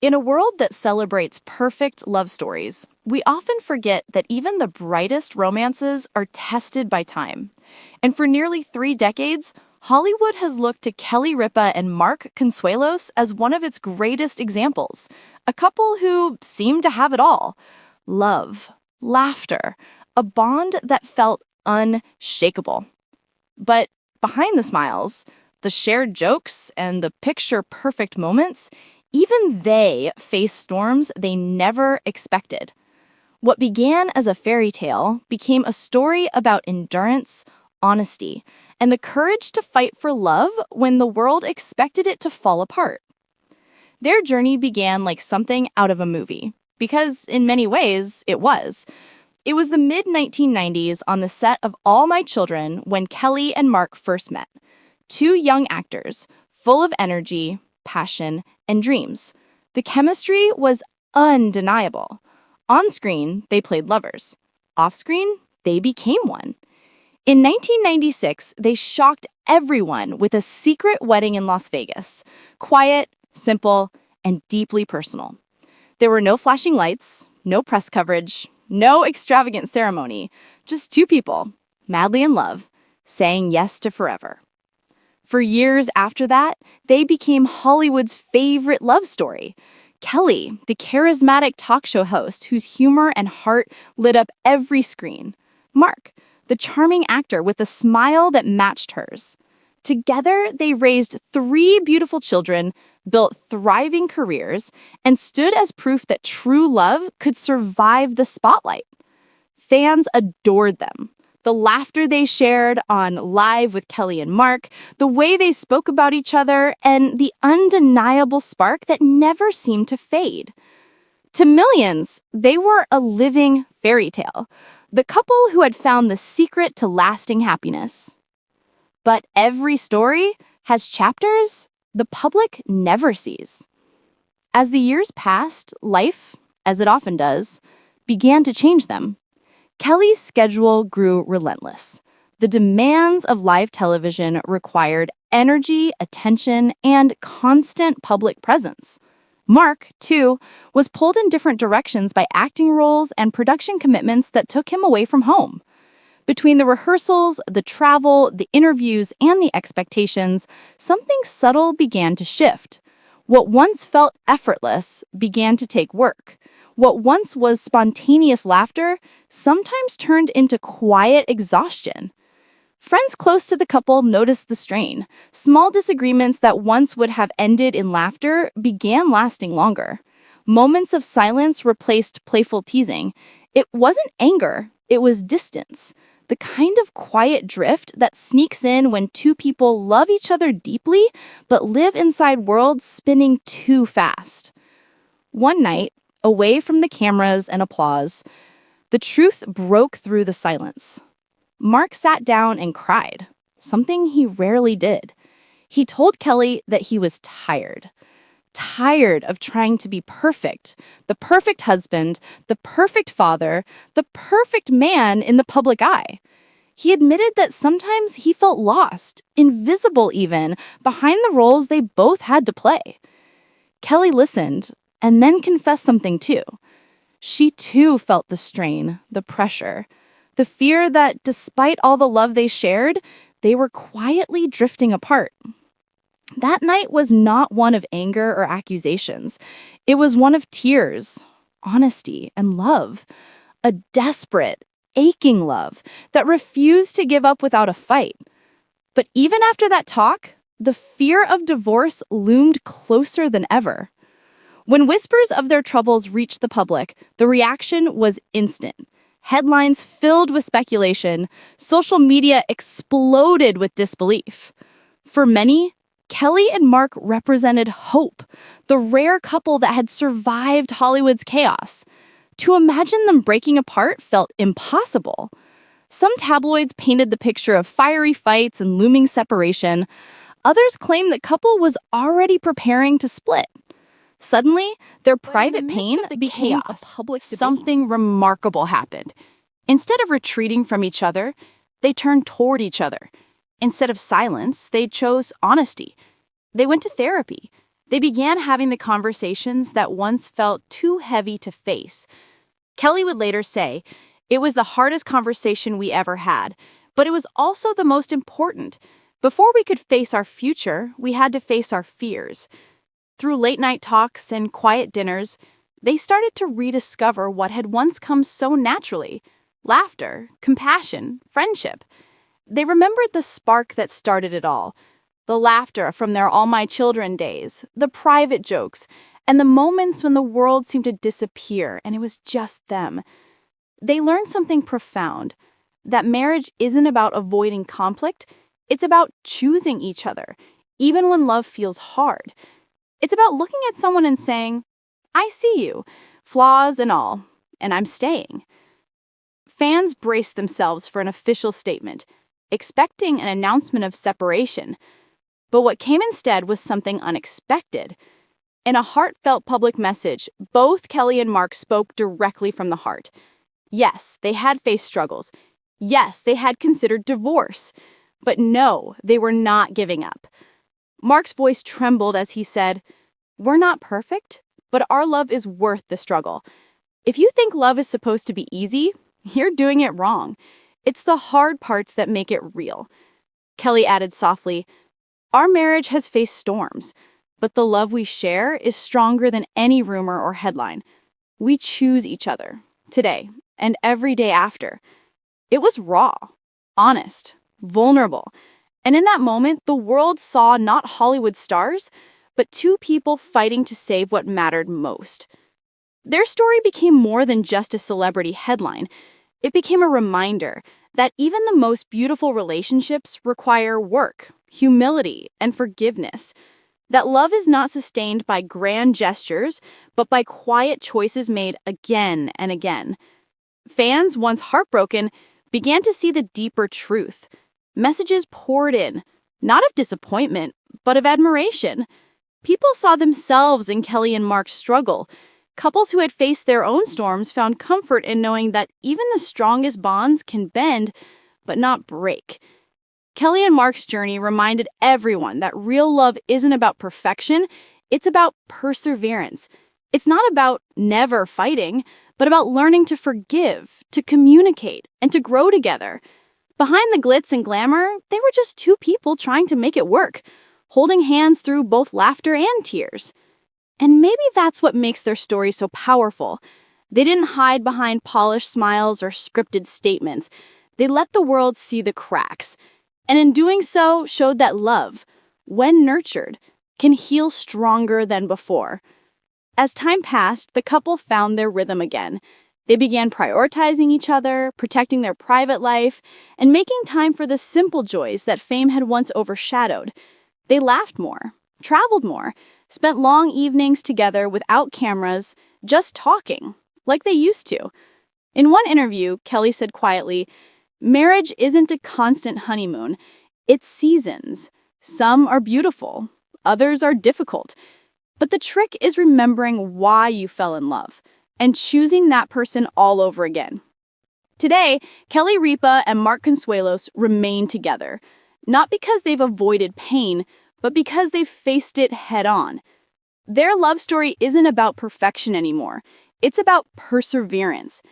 In a world that celebrates perfect love stories, we often forget that even the brightest romances are tested by time. And for nearly 3 decades, Hollywood has looked to Kelly Ripa and Mark Consuelos as one of its greatest examples, a couple who seemed to have it all: love, laughter, a bond that felt unshakable. But behind the smiles, the shared jokes, and the picture perfect moments, even they face storms they never expected. What began as a fairy tale became a story about endurance, honesty, and the courage to fight for love when the world expected it to fall apart. Their journey began like something out of a movie, because in many ways, it was. It was the mid-1990s on the set of All My Children when Kelly and Mark first met. Two young actors, full of energy, passion, and dreams. The chemistry was undeniable. On screen, they played lovers. Off screen, they became one. In 1996, they shocked everyone with a secret wedding in Las Vegas. Quiet, simple, and deeply personal. There were no flashing lights, no press coverage, no extravagant ceremony. Just two people, madly in love, saying yes to forever. For years after that, they became Hollywood's favorite love story. Kelly, the charismatic talk show host whose humor and heart lit up every screen. Mark, the charming actor with a smile that matched hers. Together, they raised 3 beautiful children, built thriving careers, and stood as proof that true love could survive the spotlight. Fans adored them. The laughter they shared on Live with Kelly and Mark, the way they spoke about each other, and the undeniable spark that never seemed to fade. To millions, they were a living fairy tale, the couple who had found the secret to lasting happiness. But every story has chapters the public never sees. As the years passed, life, as it often does, began to change them. Kelly's schedule grew relentless. The demands of live television required energy, attention, and constant public presence. Mark, too, was pulled in different directions by acting roles and production commitments that took him away from home. Between the rehearsals, the travel, the interviews, and the expectations, something subtle began to shift. What once felt effortless began to take work. What once was spontaneous laughter sometimes turned into quiet exhaustion. Friends close to the couple noticed the strain. Small disagreements that once would have ended in laughter began lasting longer. Moments of silence replaced playful teasing. It wasn't anger, it was distance. The kind of quiet drift that sneaks in when two people love each other deeply but live inside worlds spinning too fast. One night, away from the cameras and applause, the truth broke through the silence. Mark sat down and cried, something he rarely did. He told Kelly that he was tired. Tired of trying to be perfect, the perfect husband, the perfect father, the perfect man in the public eye. He admitted that sometimes he felt lost, invisible even, behind the roles they both had to play. Kelly listened, and then confessed something too. She too felt the strain, the pressure, the fear that despite all the love they shared, they were quietly drifting apart. That night was not one of anger or accusations. It was one of tears, honesty, and love. A desperate, aching love that refused to give up without a fight. But even after that talk, the fear of divorce loomed closer than ever. When whispers of their troubles reached the public, the reaction was instant. Headlines filled with speculation, social media exploded with disbelief. For many, Kelly and Mark represented hope, the rare couple that had survived Hollywood's chaos. To imagine them breaking apart felt impossible. Some tabloids painted the picture of fiery fights and looming separation. Others claimed the couple was already preparing to split. Suddenly, their private pain became a public debate. Something remarkable happened. Instead of retreating from each other, they turned toward each other. Instead of silence, they chose honesty. They went to therapy. They began having the conversations that once felt too heavy to face. Kelly would later say, "It was the hardest conversation we ever had, but it was also the most important. Before we could face our future, we had to face our fears." Through late-night talks and quiet dinners, they started to rediscover what had once come so naturally: laughter, compassion, friendship. They remembered the spark that started it all, the laughter from their All My Children days, the private jokes, and the moments when the world seemed to disappear and it was just them. They learned something profound, that marriage isn't about avoiding conflict, it's about choosing each other, even when love feels hard. It's about looking at someone and saying, "I see you, flaws and all, and I'm staying." Fans braced themselves for an official statement, expecting an announcement of separation. But what came instead was something unexpected. In a heartfelt public message, both Kelly and Mark spoke directly from the heart. Yes, they had faced struggles. Yes, they had considered divorce. But no, they were not giving up. Mark's voice trembled as he said, "We're not perfect, but our love is worth the struggle. If you think love is supposed to be easy, you're doing it wrong. It's the hard parts that make it real." Kelly added softly, "Our marriage has faced storms, but the love we share is stronger than any rumor or headline. We choose each other, today and every day after." It was raw, honest, vulnerable. And in that moment, the world saw not Hollywood stars, but two people fighting to save what mattered most. Their story became more than just a celebrity headline. It became a reminder that even the most beautiful relationships require work, humility, and forgiveness. That love is not sustained by grand gestures, but by quiet choices made again and again. Fans, once heartbroken, began to see the deeper truth. Messages poured in, not of disappointment, but of admiration. People saw themselves in Kelly and Mark's struggle. Couples who had faced their own storms found comfort in knowing that even the strongest bonds can bend, but not break. Kelly and Mark's journey reminded everyone that real love isn't about perfection, it's about perseverance. It's not about never fighting, but about learning to forgive, to communicate, and to grow together. Behind the glitz and glamour, they were just two people trying to make it work, holding hands through both laughter and tears. And maybe that's what makes their story so powerful. They didn't hide behind polished smiles or scripted statements. They let the world see the cracks. And in doing so, showed that love, when nurtured, can heal stronger than before. As time passed, the couple found their rhythm again. They began prioritizing each other, protecting their private life, and making time for the simple joys that fame had once overshadowed. They laughed more, traveled more, spent long evenings together without cameras, just talking, like they used to. In one interview, Kelly said quietly, "Marriage isn't a constant honeymoon. It's seasons. Some are beautiful, others are difficult. But the trick is remembering why you fell in love and choosing that person all over again." Today, Kelly Ripa and Mark Consuelos remain together, not because they've avoided pain, but because they've faced it head-on. Their love story isn't about perfection anymore. It's about perseverance.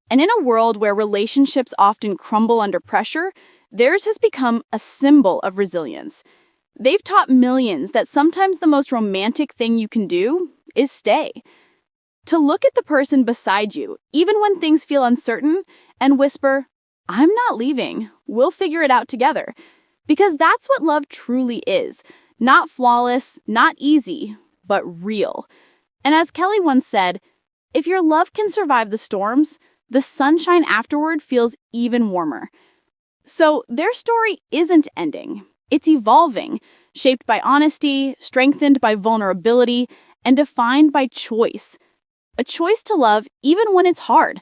And in a world where relationships often crumble under pressure, theirs has become a symbol of resilience. They've taught millions that sometimes the most romantic thing you can do is stay. To look at the person beside you, even when things feel uncertain, and whisper, "I'm not leaving. We'll figure it out together." Because that's what love truly is. Not flawless, not easy, but real. And as Kelly once said, if your love can survive the storms, the sunshine afterward feels even warmer. So their story isn't ending. It's evolving, shaped by honesty, strengthened by vulnerability, and defined by choice. A choice to love even when it's hard.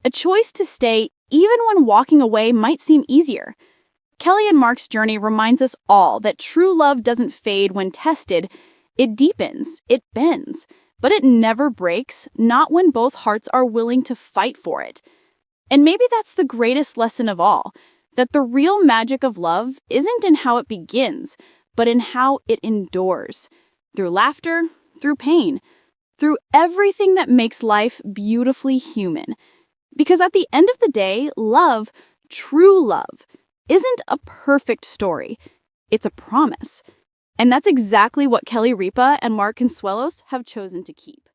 A choice to stay even when walking away might seem easier. Kelly and Mark's journey reminds us all that true love doesn't fade when tested. It deepens, it bends, but it never breaks, not when both hearts are willing to fight for it. And maybe that's the greatest lesson of all, that the real magic of love isn't in how it begins, but in how it endures. through laughter, through pain, through everything that makes life beautifully human. Because at the end of the day, love, true love, isn't a perfect story. It's a promise. And that's exactly what Kelly Ripa and Mark Consuelos have chosen to keep.